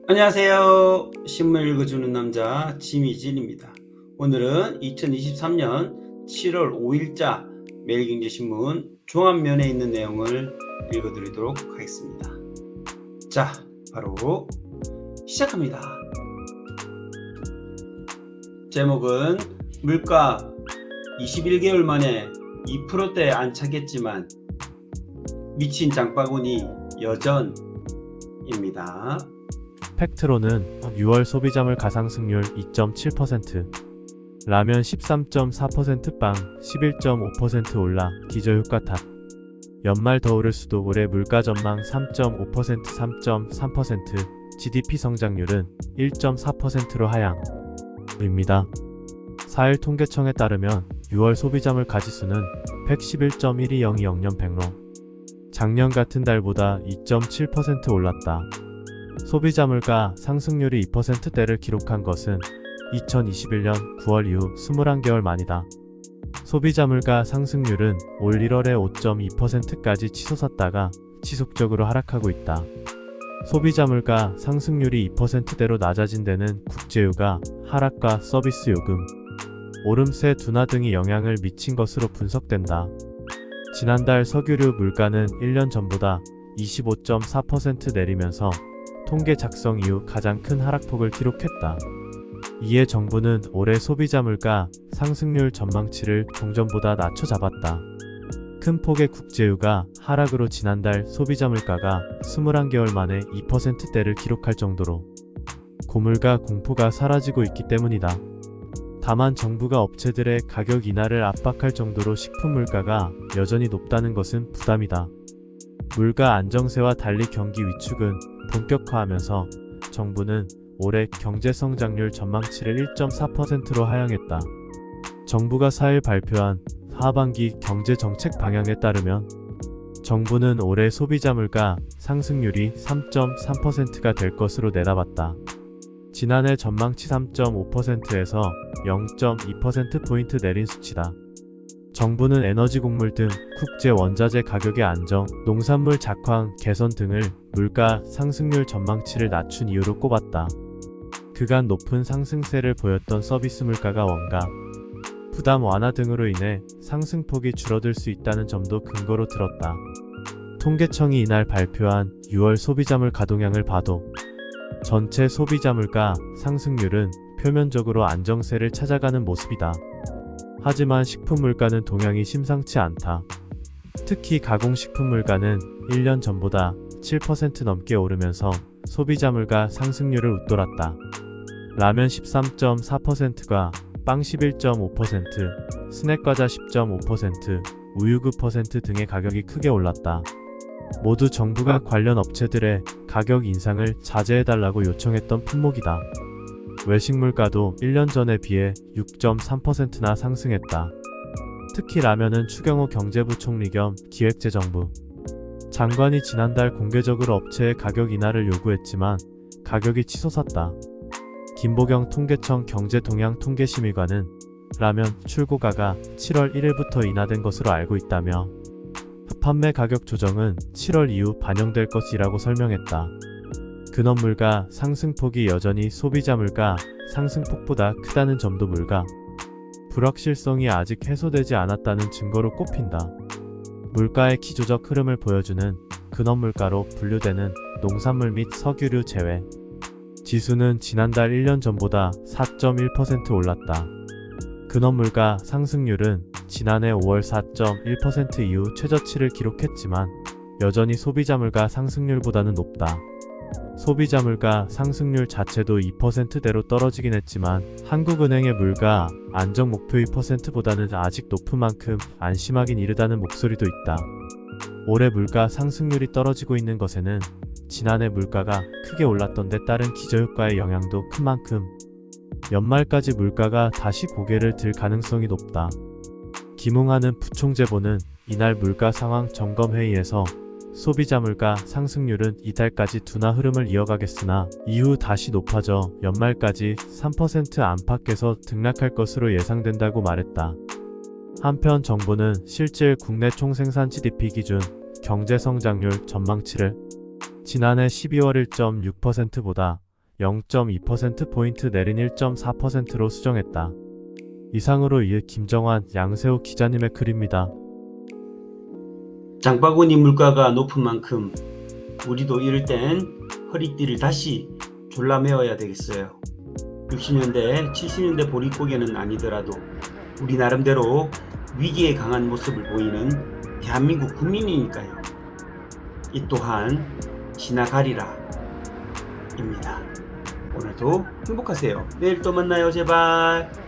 안녕하세요. 신문 읽어주는 남자 지미진입니다. 오늘은 2023년 7월 5일자 매일경제신문 종합면에 있는 내용을 읽어드리도록 하겠습니다. 자, 바로 시작합니다. 제목은 물가 21개월 만에 2%대 안착했지만 미친 장바구니 여전입니다. 팩트로는 6월 소비자물 가상승률 2.7%, 라면 13.4%, 빵 11.5% 올라 기저효과 탓. 연말 더 오를 수도. 올해 물가 전망 3.5%, 3.3%, GDP 성장률은 1.4%로 하향입니다. 4일 통계청에 따르면 6월 소비자물 가지수는 111.12020년 100로 작년 같은 달보다 2.7% 올랐다. 소비자 물가 상승률이 2%대를 기록한 것은 2021년 9월 이후 21개월 만이다. 소비자 물가 상승률은 올 1월에 5.2%까지 치솟았다가 지속적으로 하락하고 있다. 소비자 물가 상승률이 2%대로 낮아진 데는 국제유가 하락과 서비스 요금, 오름세 둔화 등이 영향을 미친 것으로 분석된다. 지난달 석유류 물가는 1년 전보다 25.4% 내리면서 통계 작성 이후 가장 큰 하락폭을 기록했다. 이에 정부는 올해 소비자 물가 상승률 전망치를 종전보다 낮춰 잡았다. 큰 폭의 국제유가 하락으로 지난달 소비자 물가가 21개월 만에 2%대를 기록할 정도로 고물가 공포가 사라지고 있기 때문이다. 다만 정부가 업체들의 가격 인하를 압박할 정도로 식품 물가가 여전히 높다는 것은 부담이다. 물가 안정세와 달리 경기 위축은 본격화하면서 정부는 올해 경제성장률 전망치를 1.4%로 하향했다. 정부가 4일 발표한 하반기 경제정책 방향에 따르면 정부는 올해 소비자 물가 상승률이 3.3%가 될 것으로 내다봤다. 지난해 전망치 3.5%에서 0.2%포인트 내린 수치다. 정부는 에너지 곡물 등 국제 원자재 가격의 안정, 농산물 작황 개선 등을 물가 상승률 전망치를 낮춘 이유로 꼽았다. 그간 높은 상승세를 보였던 서비스 물가가 원가, 부담 완화 등으로 인해 상승폭이 줄어들 수 있다는 점도 근거로 들었다. 통계청이 이날 발표한 6월 소비자물 가동량을 봐도 전체 소비자물가 상승률은 표면적으로 안정세를 찾아가는 모습이다. 하지만 식품 물가는 동향이 심상치 않다. 특히 가공식품 물가는 1년 전보다 7% 넘게 오르면서 소비자 물가 상승률을 웃돌았다. 라면 13.4%가 빵 11.5%, 스낵과자 10.5%, 우유 9% 등의 가격이 크게 올랐다. 모두 정부가 관련 업체들의 가격 인상을 자제해달라고 요청했던 품목이다. 외식 물가도 1년 전에 비해 6.3%나 상승했다. 특히 라면은 추경호 경제부총리 겸 기획재정부 장관이 지난달 공개적으로 업체의 가격 인하를 요구했지만 가격이 치솟았다. 김보경 통계청 경제동향통계심의관은 라면 출고가가 7월 1일부터 인하된 것으로 알고 있다며 판매 가격 조정은 7월 이후 반영될 것이라고 설명했다. 근원 물가 상승폭이 여전히 소비자 물가 상승폭보다 크다는 점도 물가 불확실성이 아직 해소되지 않았다는 증거로 꼽힌다. 물가의 기조적 흐름을 보여주는 근원 물가로 분류되는 농산물 및 석유류 제외 지수는 지난달 1년 전보다 4.1% 올랐다. 근원 물가 상승률은 지난해 5월 4.1% 이후 최저치를 기록했지만 여전히 소비자 물가 상승률보다는 높다. 소비자 물가 상승률 자체도 2%대로 떨어지긴 했지만 한국은행의 물가 안정 목표 2%보다는 아직 높은 만큼 안심하긴 이르다는 목소리도 있다. 올해 물가 상승률이 떨어지고 있는 것에는 지난해 물가가 크게 올랐던 데 따른 기저효과의 영향도 큰 만큼 연말까지 물가가 다시 고개를 들 가능성이 높다. 김웅하는 부총재보는 이날 물가 상황 점검회의에서 소비자 물가 상승률은 이달까지 둔화 흐름을 이어가겠으나 이후 다시 높아져 연말까지 3% 안팎에서 등락할 것으로 예상된다고 말했다. 한편 정부는 실질 국내 총생산 GDP 기준 경제성장률 전망치를 지난해 12월 1.6%보다 0.2%포인트 내린 1.4%로 수정했다. 이상으로 이어 김정환, 양세호 기자님의 글입니다. 장바구니 물가가 높은 만큼 우리도 이럴 땐 허리띠를 다시 졸라매어야 되겠어요. 60년대, 70년대 보릿고개는 아니더라도 우리 나름대로 위기에 강한 모습을 보이는 대한민국 국민이니까요. 이 또한 지나가리라 입니다. 오늘도 행복하세요. 내일 또 만나요, 제발.